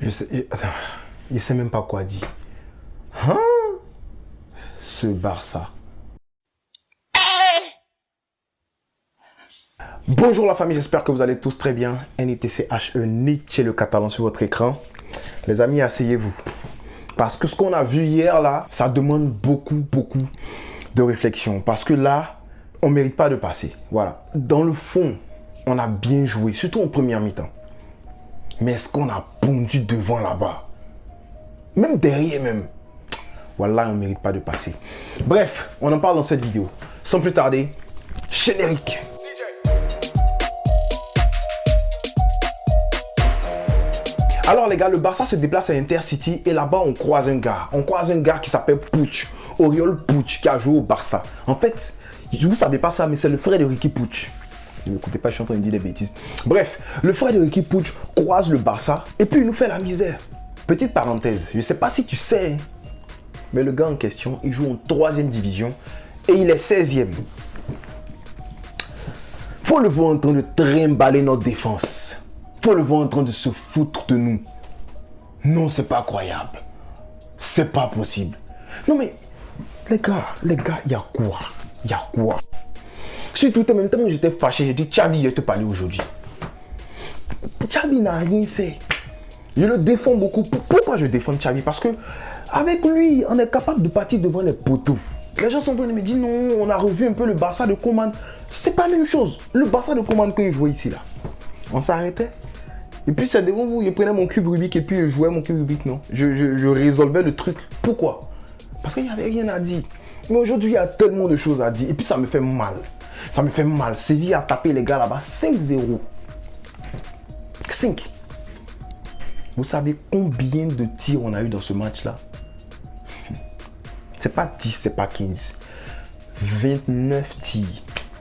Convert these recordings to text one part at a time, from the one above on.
Je sais même pas quoi dire. Hein? Ce Barça. Bonjour la famille, j'espère que vous allez tous très bien. NITCHE, Nietzsche le catalan sur votre écran. Les amis, asseyez-vous. Parce que ce qu'on a vu hier là, ça demande beaucoup de réflexion. Parce que là, on ne mérite pas de passer. Voilà. Dans le fond, on a bien joué, surtout en première mi-temps. Mais est-ce qu'on a pondu devant là-bas? Même derrière même. Voilà, on ne mérite pas de passer. Bref, on en parle dans cette vidéo. Sans plus tarder, générique. Alors les gars, le Barça se déplace à Intercity et là-bas on croise un gars. On croise un gars qui s'appelle Puig, Oriol Puig, qui a joué au Barça. En fait, vous ne savez pas ça, mais c'est le frère de Riqui Puig. Ne m'écoutez pas, je suis en train de dire des bêtises. Bref, le frère de Riqui Puig croise le Barça et puis il nous fait la misère. Petite parenthèse, je ne sais pas si tu sais, mais le gars en question, il joue en 3e division et il est 16e. Faut le voir en train de trimballer notre défense. Faut le voir en train de se foutre de nous. Non, c'est pas croyable. C'est pas possible. Non mais, les gars, il y a quoi? Il y a quoi? Surtout, en même temps, j'étais fâché. J'ai dit, Xavi, je vais te parler aujourd'hui. Xavi n'a rien fait. Je le défends beaucoup. Pourquoi je défends Xavi? Parce que avec lui, on est capable de partir devant les poteaux. Les gens sont en train de me dire, non, on a revu un peu le Barça de Koeman. C'est pas la même chose. Le Barça de Koeman quand il jouait ici, là, on s'arrêtait. Et puis c'est devant vous, je prenais mon cube Rubik et puis je jouais mon cube Rubik, non. Je résolvais le truc. Pourquoi? Parce qu'il n'y avait rien à dire. Mais aujourd'hui, il y a tellement de choses à dire. Et puis ça me fait mal. Ça me fait mal. Séville a tapé les gars là-bas 5-0. 5. Vous savez combien de tirs on a eu dans ce match-là? C'est pas 10, c'est pas 15. 29 tirs.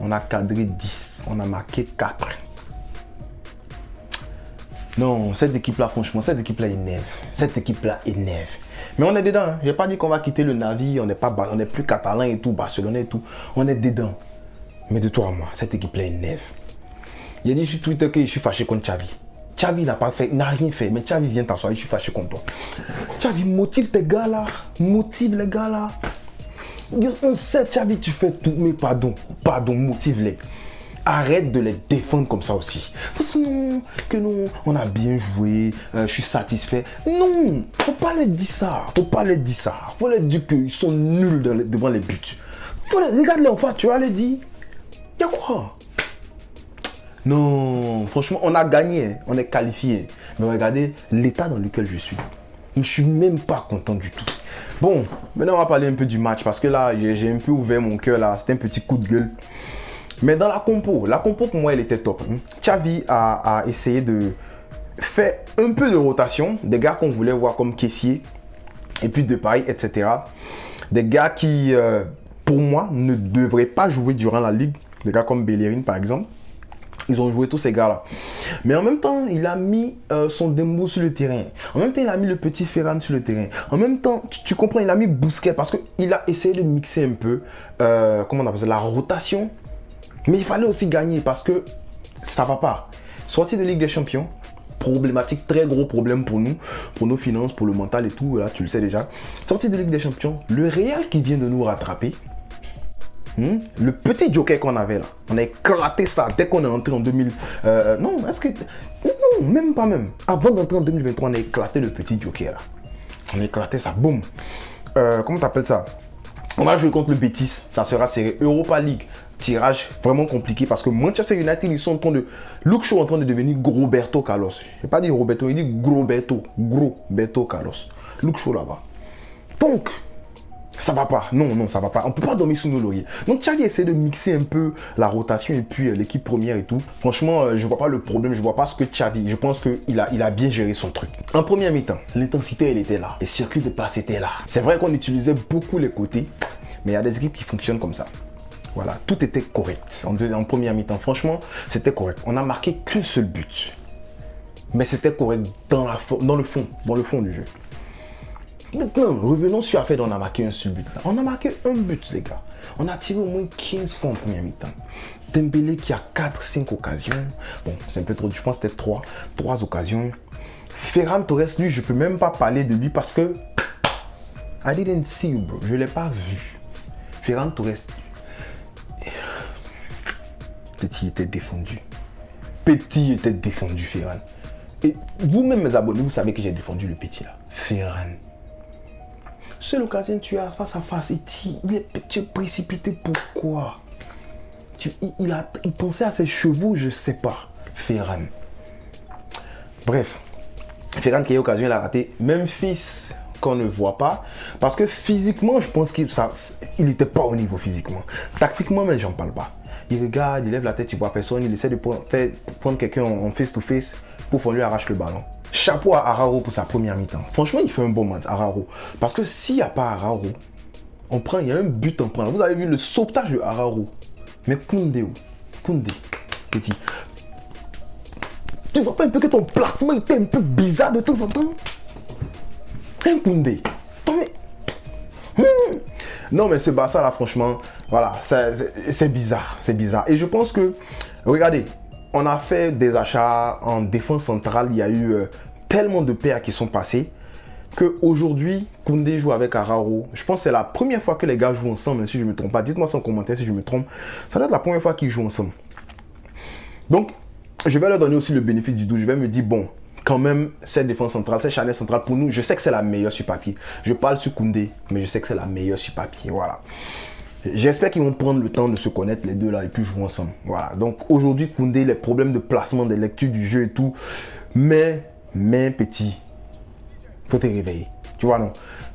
On a cadré 10. On a marqué 4. Non, cette équipe-là, franchement, cette équipe-là énerve. Cette équipe-là énerve. Mais on est dedans. Hein. Je n'ai pas dit qu'on va quitter le navire. On n'est plus catalan et tout, barcelonais et tout. On est dedans. Mais de toi à moi, cette équipe-là énerve. Il a dit sur Twitter que je suis fâché contre Xavi. Xavi n'a pas fait, n'a rien fait. Mais Xavi vient t'asseoir, je suis fâché contre toi. Xavi, motive tes gars là. Motive les gars là. On sait, Xavi, tu fais tout. Mais pardon, motive-les. Arrête de les défendre comme ça aussi. Parce que non, on a bien joué, je suis satisfait. Non, faut pas leur dire ça. Faut leur dire qu'ils sont nuls devant les buts. Regarde-les en face, tu vas les dire. Y'a quoi? Non, franchement, on a gagné, hein. On est qualifié. Mais regardez l'état dans lequel je suis. Je suis même pas content du tout. Bon, maintenant on va parler un peu du match parce que là, j'ai un peu ouvert mon cœur là. C'était un petit coup de gueule. Mais dans la compo pour moi, elle était top. Xavi a essayé de faire un peu de rotation. Des gars qu'on voulait voir comme Kessié et puis Depay, etc. Des gars qui, pour moi, ne devraient pas jouer durant la ligue. Des gars comme Bellerin, par exemple. Ils ont joué tous ces gars-là. Mais en même temps, il a mis son Dembo sur le terrain. En même temps, il a mis le petit Ferran sur le terrain. En même temps, tu comprends, il a mis Busquets parce qu'il a essayé de mixer un peu, comment on appelle ça, la rotation. Mais il fallait aussi gagner parce que ça va pas. Sortie de Ligue des Champions, problématique, très gros problème pour nous, pour nos finances, pour le mental et tout, là tu le sais déjà. Sortie de Ligue des Champions, le Real qui vient de nous rattraper, le petit joker qu'on avait là, on a éclaté ça dès qu'on est entré en 2000. Non, est-ce que. Non, même pas même. Avant d'entrer en 2023, on a éclaté le petit joker là. On a éclaté ça, boum. Comment t'appelles ça? On va jouer contre le Betis, ça sera serré. Europa League. Tirage vraiment compliqué parce que Manchester United, ils sont en train de... Luke Shaw est en train de devenir Roberto Carlos. Je n'ai pas dit Roberto, il dit Roberto Carlos. Luke Shaw là-bas. Donc, ça va pas. Non, ça va pas. On ne peut pas dormir sous nos lauriers. Donc, Xavi essaie de mixer un peu la rotation et puis l'équipe première et tout. Franchement, je ne vois pas le problème. Je ne vois pas ce que Xavi... Je pense qu'il a bien géré son truc. En première mi-temps, l'intensité, elle était là. Les circuits de passe étaient là. C'est vrai qu'on utilisait beaucoup les côtés, mais il y a des équipes qui fonctionnent comme ça. Voilà, tout était correct en première mi-temps. Franchement, c'était correct. On n'a marqué qu'un seul but. Mais c'était correct dans le fond du jeu. Maintenant, revenons sur la fait on a marqué un seul but. On a marqué un but, les gars. On a tiré au moins 15 fois en première mi-temps. Dembélé qui a 4-5 occasions. Bon, c'est un peu trop, je pense que c'était 3 occasions. Ferran Torres, lui, je peux même pas parler de lui parce que I didn't see you, bro. Je l'ai pas vu. Ferran Torres, petit était défendu. Petit était défendu, Ferran. Et vous-même, mes abonnés, vous savez que j'ai défendu le petit là. Ferran. Seule occasion que tu as face à face, il est précipité. Pourquoi? Il pensait à ses chevaux, je sais pas. Ferran. Bref. Ferran qui a eu l'occasion, il a raté. Memphis qu'on ne voit pas. Parce que physiquement, je pense qu'il n'était pas au niveau physiquement. Tactiquement, mais j'en parle pas. Il regarde, il lève la tête, il voit personne. Il essaie de prendre quelqu'un en face-to-face pour qu'on lui arrache le ballon. Chapeau à Araujo pour sa première mi-temps. Franchement, il fait un bon match, Araujo. Parce que s'il n'y a pas Araujo, il y a un but en prendre. Vous avez vu le sauvetage de Araujo. Mais Koundé, petit. Tu vois pas un peu que ton placement était un peu bizarre de temps en temps? Un Koundé. Non, mais ce Barça là, franchement, voilà, c'est bizarre. C'est bizarre. Et je pense que, regardez, on a fait des achats en défense centrale. Il y a eu tellement de paires qui sont passées qu'aujourd'hui, Koundé joue avec Araujo. Je pense que c'est la première fois que les gars jouent ensemble, si je ne me trompe pas. Dites-moi ça en commentaire si je me trompe. Ça doit être la première fois qu'ils jouent ensemble. Donc, je vais leur donner aussi le bénéfice du doute. Je vais me dire, bon, quand même, cette défense centrale, cette charnière centrale, pour nous, je sais que c'est la meilleure sur papier. Je parle sur Koundé, mais je sais que c'est la meilleure sur papier. Voilà. J'espère qu'ils vont prendre le temps de se connaître les deux là et puis jouer ensemble. Voilà. Donc aujourd'hui, Koundé, les problèmes de placement, de lecture du jeu et tout. Mais petit, faut te réveiller. Tu vois, non?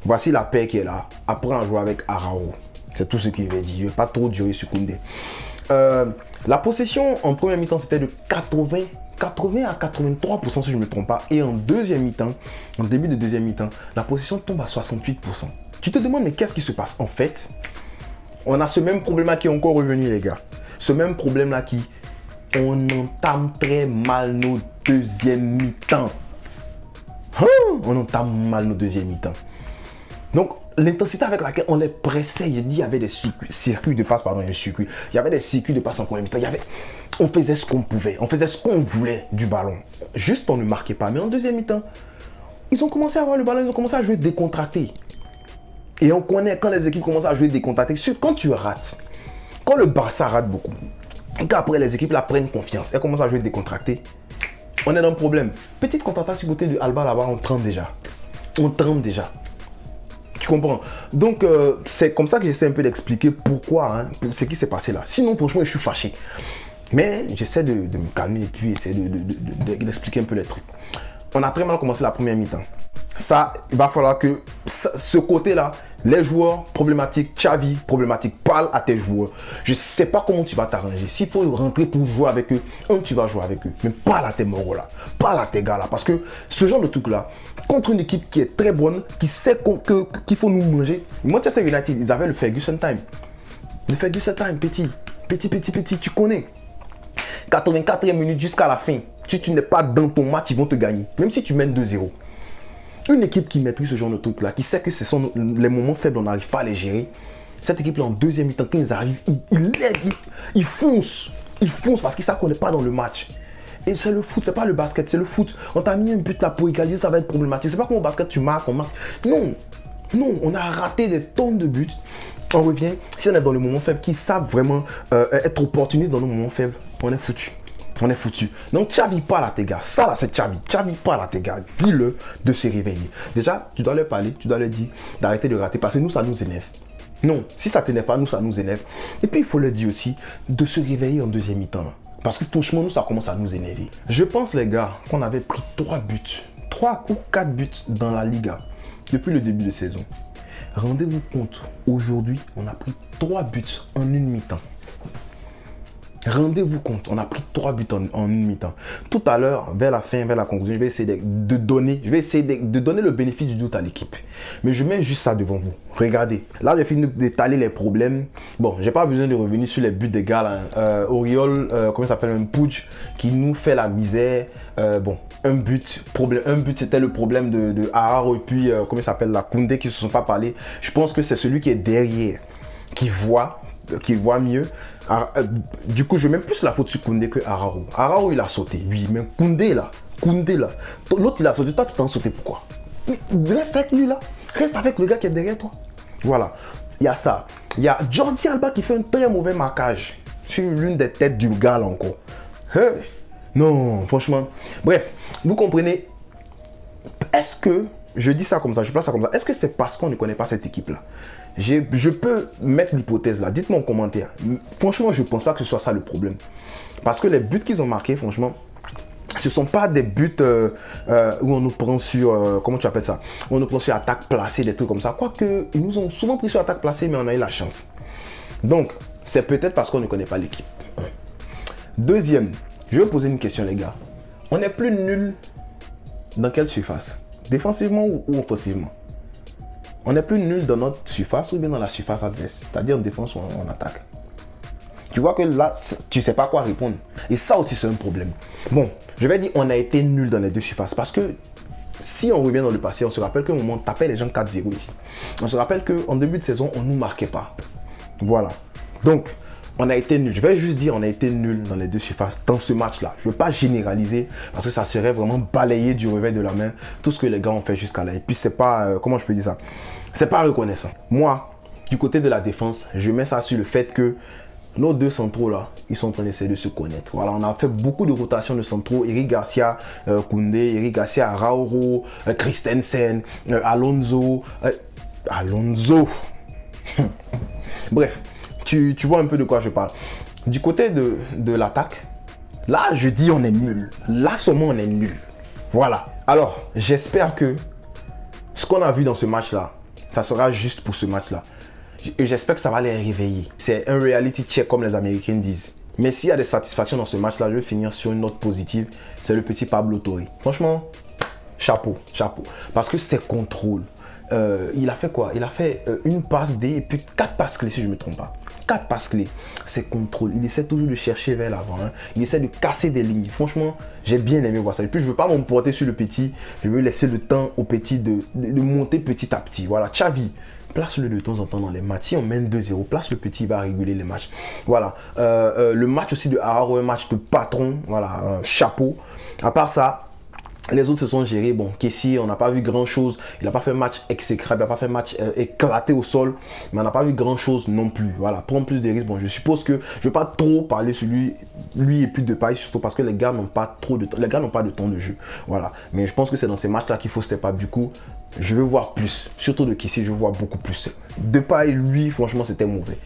Voici la paire qui est là. Apprends à jouer avec Araujo. C'est tout ce qu'il veut dire. Je ne vais pas trop durer sur Koundé. La possession en première mi-temps, c'était de 80 à 83% si je ne me trompe pas. Et en deuxième mi-temps, en début de deuxième mi-temps, la possession tombe à 68%. Tu te demandes, mais qu'est-ce qui se passe? En fait, on a ce même problème-là qui est encore revenu, les gars. Ce même problème-là qui... On entame très mal nos deuxièmes mi-temps. On entame mal nos deuxièmes mi-temps. Donc, l'intensité avec laquelle on les pressait, il y avait des circuits de passe, pardon, il y avait des circuits de passe en première mi-temps. On faisait ce qu'on pouvait, on faisait ce qu'on voulait du ballon. Juste, on ne marquait pas. Mais en deuxième mi-temps, ils ont commencé à avoir le ballon, ils ont commencé à jouer décontracté. Et on connaît quand les équipes commencent à jouer décontracté, quand tu rates, quand le Barça rate beaucoup, et qu'après les équipes la prennent confiance, elles commencent à jouer décontracté, on est dans le problème. Petite contre-attaque sur le côté de Alba là-bas, on trempe déjà. Tu comprends? Donc, c'est comme ça que j'essaie un peu d'expliquer pourquoi, ce qui s'est passé là. Sinon, franchement, je suis fâché. Mais j'essaie de me calmer et puis essayer d'expliquer un peu les trucs. On a très mal commencé la première mi-temps. Ça, il va falloir que ce côté-là, les joueurs problématiques, Xavi problématique, parle à tes joueurs. Je ne sais pas comment tu vas t'arranger. S'il faut rentrer pour jouer avec eux, tu vas jouer avec eux. Mais parle à tes moros là, parle à tes gars là. Parce que ce genre de truc là, contre une équipe qui est très bonne, qui sait qu'il faut nous manger. Manchester United, ils avaient le Ferguson time. Le Ferguson time, petit, tu connais. 84e minute jusqu'à la fin. Si tu n'es pas dans ton match, ils vont te gagner. Même si tu mènes 2-0. Une équipe qui maîtrise ce genre de truc là, qui sait que ce sont les moments faibles, on n'arrive pas à les gérer. Cette équipe là en deuxième mi-temps, quand ils arrivent, ils foncent. Ils foncent parce qu'ils savent qu'on n'est pas dans le match. Et c'est le foot, c'est pas le basket, c'est le foot. On t'a mis un but là pour égaliser, ça va être problématique. C'est pas comme au basket, tu marques, on marque. Non, on a raté des tonnes de buts. On revient, si on est dans le moment faible, qui savent vraiment être opportunistes dans nos moments faibles, on est foutu. On est foutu. Donc, Xavi parle à tes gars. Ça, là, c'est Xavi. Xavi parle à tes gars. Dis-le de se réveiller. Déjà, tu dois leur parler. Tu dois leur dire d'arrêter de rater parce que nous, ça nous énerve. Non, si ça ne t'énerve pas, nous, ça nous énerve. Et puis, il faut leur dire aussi de se réveiller en deuxième mi-temps. Parce que franchement, nous, ça commence à nous énerver. Je pense, les gars, qu'on avait pris 3 buts. 3 ou 4 buts dans la Liga depuis le début de saison. Rendez-vous compte, aujourd'hui, on a pris 3 buts en une mi-temps. Rendez-vous compte, on a pris 3 buts en une mi-temps. Tout à l'heure, vers la fin, vers la conclusion, je vais essayer de donner le bénéfice du doute à l'équipe. Mais je mets juste ça devant vous. Regardez, là j'ai fini d'étaler les problèmes. Bon, j'ai pas besoin de revenir sur les buts des gars là. Oriol, comment il s'appelle, même Puig, qui nous fait la misère. Bon, un but c'était le problème de Araujo et puis comment il s'appelle, la Koundé qui ne se sont pas parlé. Je pense que c'est celui qui est derrière qui voit mieux. Du coup, je mets même plus la faute sur Koundé que Arao. Arao, il a sauté, oui, mais Koundé là, l'autre il a sauté, toi tu t'en sauté pourquoi? Mais reste avec lui là, reste avec le gars qui est derrière toi. Voilà, il y a ça. Il y a Jordi Alba qui fait un très mauvais marquage sur l'une des têtes du gars là encore. Hey. Non, franchement. Bref, vous comprenez. Est-ce que, je dis ça comme ça, je place ça comme ça, est-ce que c'est parce qu'on ne connaît pas cette équipe-là? Je peux mettre l'hypothèse là, dites-moi en commentaire. Franchement, je ne pense pas que ce soit ça le problème. Parce que les buts qu'ils ont marqués, franchement, ce ne sont pas des buts où on nous prend sur, comment tu appelles ça? On nous prend sur attaque placée, des trucs comme ça. Quoique, ils nous ont souvent pris sur attaque placée, mais on a eu la chance. Donc, c'est peut-être parce qu'on ne connaît pas l'équipe. Deuxième, je vais vous poser une question les gars. On est plus nul dans quelle surface? Défensivement ou offensivement? On est plus nul dans notre surface ou bien dans la surface adverse? C'est-à-dire en défense ou en attaque? Tu vois que là, tu ne sais pas quoi répondre. Et ça aussi, c'est un problème. Bon, je vais dire on a été nul dans les deux surfaces parce que si on revient dans le passé, on se rappelle qu'à un moment, on tapait les gens 4-0 ici. On se rappelle qu'en début de saison, on ne nous marquait pas. Voilà. Donc, on a été nul. Je vais juste dire on a été nul dans les deux surfaces dans ce match-là. Je ne veux pas généraliser parce que ça serait vraiment balayer du revers de la main tout ce que les gars ont fait jusqu'à là. Et puis, c'est pas, comment je peux dire ça? C'est pas reconnaissant. Moi, du côté de la défense, je mets ça sur le fait que nos deux centraux là, ils sont en train d'essayer de se connaître. Voilà, on a fait beaucoup de rotations de centraux. Eric Garcia, Koundé, Eric Garcia, Arauro, Christensen, Alonso. Alonso. Bref, tu vois un peu de quoi je parle. Du côté de l'attaque, là je dis on est nul. Là seulement on est nul. Voilà. Alors, j'espère que ce qu'on a vu dans ce match-là, ça sera juste pour ce match-là. Et j'espère que ça va les réveiller. C'est un reality check comme les Américains disent. Mais s'il y a des satisfactions dans ce match-là, je vais finir sur une note positive. C'est le petit Pablo Torre. Franchement, chapeau, chapeau. Parce que c'est contrôle. Il a fait quoi? Il a fait une passe D et puis 4 passes clés si je ne me trompe pas. 4 passes clés. C'est contrôle. Il essaie toujours de chercher vers l'avant. Hein. Il essaie de casser des lignes. Franchement, j'ai bien aimé voir ça. Et puis, je ne veux pas m'emporter sur le petit. Je veux laisser le temps au petit de monter petit à petit. Voilà, Xavi. Place-le de temps en temps dans les matchs. Si on mène 2-0, place le petit, il va réguler les matchs. Voilà. Le match aussi de Araro, un match de patron. Voilà, chapeau. À part ça, les autres se sont gérés. Bon, Kessie, on n'a pas vu grand-chose. Il n'a pas fait un match exécrable, il n'a pas fait un match éclaté au sol. Mais on n'a pas vu grand-chose non plus. Voilà, prendre plus de risques. Bon, je suppose que je ne vais pas trop parler sur lui et plus de paille, surtout parce que les gars n'ont pas trop de temps. Les gars n'ont pas de temps de jeu. Voilà. Mais je pense que c'est dans ces matchs-là qu'il faut step up. Du coup, je veux voir plus. Surtout de Kessie, je veux voir beaucoup plus. De paille, lui, franchement, c'était mauvais.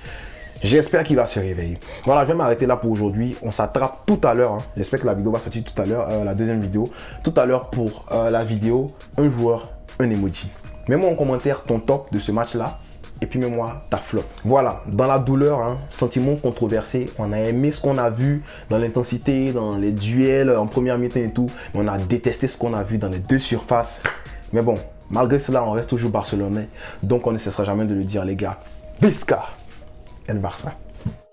J'espère qu'il va se réveiller. Voilà, je vais m'arrêter là pour aujourd'hui. On s'attrape tout à l'heure. Hein. J'espère que la vidéo va sortir tout à l'heure, la deuxième vidéo. Tout à l'heure pour la vidéo, un joueur, un emoji. Mets-moi en commentaire ton top de ce match-là. Et puis mets-moi ta flop. Voilà, dans la douleur, hein, sentiment controversé. On a aimé ce qu'on a vu dans l'intensité, dans les duels en première mi-temps et tout. Mais on a détesté ce qu'on a vu dans les deux surfaces. Mais bon, malgré cela, on reste toujours barcelonais. Donc on ne cessera jamais de le dire, les gars. Visca! El Barça.